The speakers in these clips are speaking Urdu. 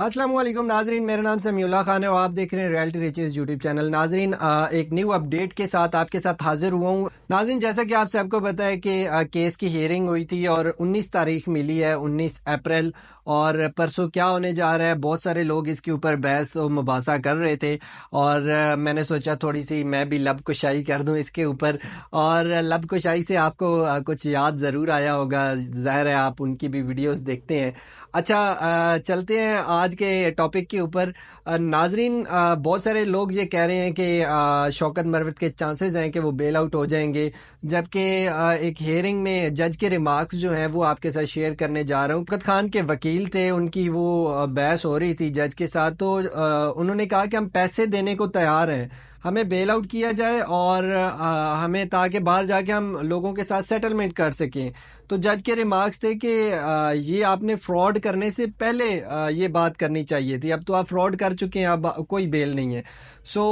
السلام علیکم ناظرین، میرا نام سمیع اللہ خان ہے اور آپ دیکھ رہے ہیں ریئلٹی ریچز یوٹیوب چینل۔ ناظرین، ایک نیو اپڈیٹ کے ساتھ آپ کے ساتھ حاضر ہوا ہوں۔ ناظرین، جیسا کہ آپ سب کو پتہ ہے کہ کیس کی ہیئرنگ ہوئی تھی اور 19 تاریخ ملی ہے، 19 اپریل، اور پرسوں کیا ہونے جا رہا ہے۔ بہت سارے لوگ اس کے اوپر بحث و مباحثہ کر رہے تھے اور میں نے سوچا تھوڑی سی میں بھی لب کشائی کر دوں اس کے اوپر، اور لب کشائی سے آپ کو کچھ یاد ضرور آیا ہوگا، ظاہر ہے آپ ان کی بھی ویڈیوز دیکھتے ہیں۔ اچھا، چلتے ہیں آج کے ٹاپک کے اوپر۔ ناظرین، بہت سارے لوگ یہ کہہ رہے ہیں کہ شوکت مروت کے چانسز ہیں کہ وہ بیل آؤٹ ہو جائیں گے، جبکہ ایک ہیئرنگ میں جج کے ریمارکس جو ہیں وہ آپ کے ساتھ شیئر کرنے جا رہا ہوں۔ شوکت خان کے وکیل تھے، ان کی وہ بحث ہو رہی تھی جج کے ساتھ، تو انہوں نے کہا کہ ہم پیسے دینے کو تیار ہیں، ہمیں بیل آؤٹ کیا جائے اور ہمیں تاکہ باہر جا کے ہم لوگوں کے ساتھ سیٹلمنٹ کر سکیں۔ تو جج کے ریمارکس تھے کہ یہ آپ نے فراڈ کرنے سے پہلے یہ بات کرنی چاہیے تھی، اب تو آپ فراڈ کر چکے ہیں، اب کوئی بیل نہیں ہے۔ سو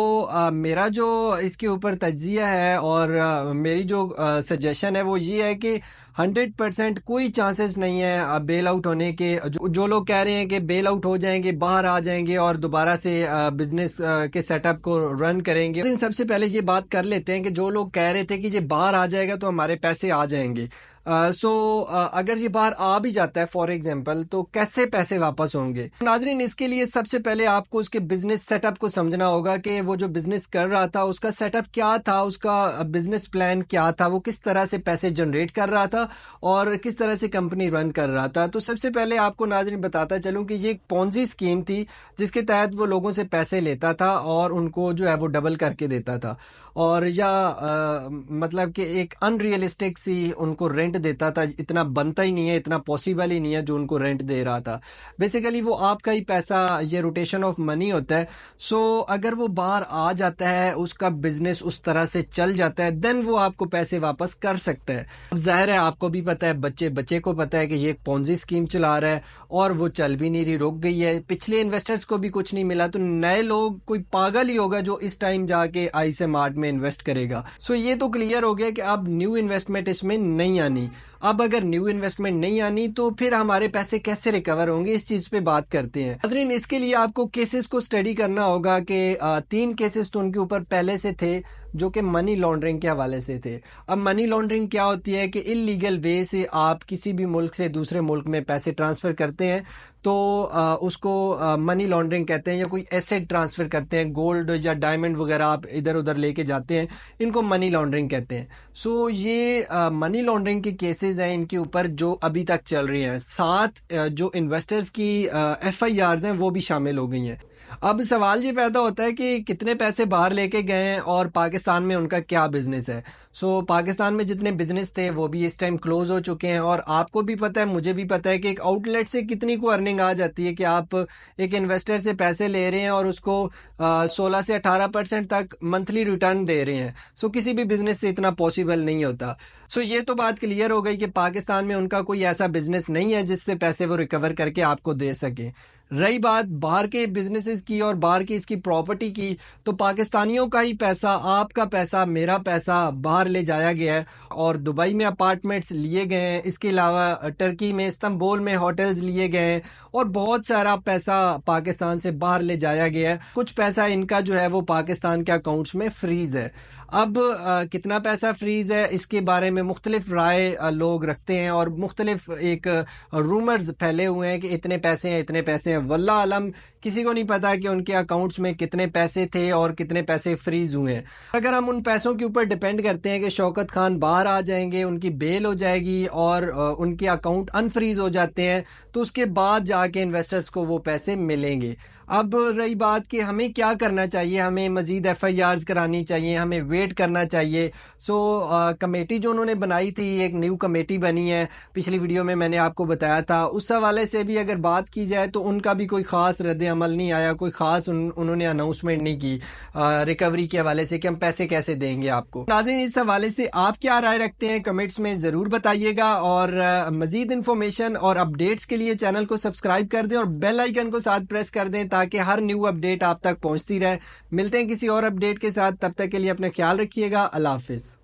میرا جو اس کے اوپر تجزیہ ہے اور میری جو سجیشن ہے وہ یہ ہے کہ 100% کوئی چانسز نہیں ہے بیل آؤٹ ہونے کے۔ جو لوگ کہہ رہے ہیں کہ بیل آؤٹ ہو جائیں گے، باہر آ جائیں گے اور دوبارہ سے بزنس کے سیٹ اپ کو رن کریں گے، سب سے پہلے یہ بات کر لیتے ہیں کہ جو لوگ کہہ رہے تھے کہ یہ باہر آ جائے گا تو ہمارے پیسے آ جائیں گے، اگر یہ باہر آ بھی جاتا ہے فار ایگزامپل، تو کیسے پیسے واپس ہوں گے؟ ناظرین، اس کے لیے سب سے پہلے آپ کو اس کے بزنس سیٹ اپ کو سمجھنا ہوگا کہ وہ جو بزنس کر رہا تھا اس کا سیٹ اپ کیا تھا، اس کا بزنس پلان کیا تھا، وہ کس طرح سے پیسے جنریٹ کر رہا تھا اور کس طرح سے کمپنی رن کر رہا تھا۔ تو سب سے پہلے آپ کو ناظرین بتاتا چلوں کہ یہ ایک پونزی اسکیم تھی جس کے تحت وہ لوگوں سے پیسے لیتا تھا اور ان کو جو ہے وہ ڈبل کر کے دیتا تھا، اور یا مطلب کہ ایک ان ریئلسٹک سی ان کو رینٹ دیتا تھا، اتنا بنتا ہی نہیں ہے، اتنا پاسبل ہی نہیں ہے جو ان کو رینٹ دے رہا تھا۔ بیسیکلی وہ آپ کا ہی پیسہ، یہ روٹیشن آف منی ہوتا ہے۔ سو اگر وہ باہر آ جاتا ہے، اس کا بزنس اس طرح سے چل جاتا ہے، دین وہ آپ کو پیسے واپس کر سکتا ہے۔ اب ظاہر ہے آپ کو بھی پتہ ہے، بچے کو پتہ ہے کہ یہ ایک پونزی اسکیم چلا رہا ہے اور وہ چل بھی نہیں رہی، رک گئی ہے، پچھلے انویسٹرز کو بھی کچھ نہیں ملا، تو نئے لوگ، کوئی پاگل ہی ہوگا جو اس ٹائم جا کے آئی سے مارٹ میں انویسٹ کرے گا۔ سو یہ تو کلیئر ہو گیا کہ اب نیو انویسٹمنٹ اس میں نہیں آنی۔ اب اگر نیو انویسٹمنٹ نہیں آنی تو پھر ہمارے پیسے کیسے ریکور ہوں گے، اس چیز پہ بات کرتے ہیں۔ ناظرین، اس کے لیے آپ کو کیسز کو اسٹڈی کرنا ہوگا کہ 3 کیسز تو ان کے اوپر پہلے سے تھے جو کہ منی لانڈرنگ کے حوالے سے تھے۔ اب منی لانڈرنگ کیا ہوتی ہے کہ انلیگل وے سے آپ کسی بھی ملک سے دوسرے ملک میں پیسے ٹرانسفر کرتے ہیں تو اس کو منی لانڈرنگ کہتے ہیں، یا کوئی ایسٹ ٹرانسفر کرتے ہیں، گولڈ یا ڈائمنڈ وغیرہ آپ ادھر ادھر لے کے جاتے ہیں، ان کو منی لانڈرنگ کہتے ہیں۔ سو یہ منی لانڈرنگ کے کیسز ہیں ان کے اوپر جو ابھی تک چل رہی ہیں، ساتھ جو انویسٹرز کی FIRs ہیں وہ بھی شامل ہو گئی ہیں۔ اب سوال یہ پیدا ہوتا ہے کہ کتنے پیسے باہر لے کے گئے ہیں اور پاکستان میں ان کا کیا بزنس ہے۔ سو پاکستان میں جتنے بزنس تھے وہ بھی اس ٹائم کلوز ہو چکے ہیں، اور آپ کو بھی پتہ ہے، مجھے بھی پتہ ہے کہ ایک آؤٹ لیٹ سے کتنی کو ارننگ آ جاتی ہے کہ آپ ایک انویسٹر سے پیسے لے رہے ہیں اور اس کو 16 سے 18% تک منتھلی ریٹرن دے رہے ہیں۔ سو کسی بھی بزنس سے اتنا پاسبل نہیں ہوتا۔ سو یہ تو بات کلیئر ہو گئی کہ پاکستان میں ان کا کوئی ایسا بزنس نہیں ہے جس سے پیسے وہ ریکور کر کے آپ کو دے سکیں۔ رہی بات باہر کے بزنسز کی اور باہر کی اس کی پراپرٹی کی، تو پاکستانیوں کا ہی پیسہ، آپ کا پیسہ، میرا پیسہ باہر لے جایا گیا ہے اور دبئی میں اپارٹمنٹس لیے گئے ہیں، اس کے علاوہ ٹرکی میں، استنبول میں ہوٹلز لیے گئے ہیں، اور بہت سارا پیسہ پاکستان سے باہر لے جایا گیا ہے۔ کچھ پیسہ ان کا جو ہے وہ پاکستان کے اکاؤنٹس میں فریز ہے۔ اب کتنا پیسہ فریز ہے اس کے بارے میں مختلف رائے لوگ رکھتے ہیں، اور مختلف ایک رومرز پھیلے ہوئے ہیں کہ اتنے پیسے ہیں، اتنے پیسے ہیں۔ واللہ علم، کسی کو نہیں پتا کہ ان کے اکاؤنٹس میں کتنے پیسے تھے اور کتنے پیسے فریز ہوئے ہیں۔ اگر ہم ان پیسوں کے اوپر ڈیپینڈ کرتے ہیں کہ شوکت خان باہر آ جائیں گے، ان کی بیل ہو جائے گی اور ان کے اکاؤنٹ انفریز ہو جاتے ہیں، تو اس کے بعد جا کے انویسٹرز کو وہ پیسے ملیں گے۔ اب رہی بات کہ ہمیں کیا کرنا چاہیے، ہمیں مزید FIRs کرانی چاہیے، ہمیں ویٹ کرنا چاہیے۔ سو کمیٹی جو انہوں نے بنائی تھی، ایک نیو کمیٹی بنی ہے، پچھلی ویڈیو میں نے آپ کو بتایا تھا، اس حوالے سے بھی اگر بات کی جائے تو ان کا بھی کوئی خاص رد عمل نہیں آیا، کوئی خاص انہوں نے اناؤنسمنٹ نہیں کی ریکوری کے حوالے سے کہ ہم پیسے کیسے دیں گے آپ کو۔ ناظرین، اس حوالے سے آپ کیا رائے رکھتے ہیں کمنٹس میں ضرور بتائیے گا، اور مزید انفارمیشن اور اپڈیٹس کے لیے چینل کو سبسکرائب کر دیں اور بیل آئیکن کو ساتھ پریس کر دیں تاکہ ہر نیو اپڈیٹ آپ تک پہنچتی رہے۔ ملتے ہیں کسی اور اپڈیٹ کے ساتھ، تب تک کے لیے اپنا خیال رکھیے گا۔ اللہ حافظ۔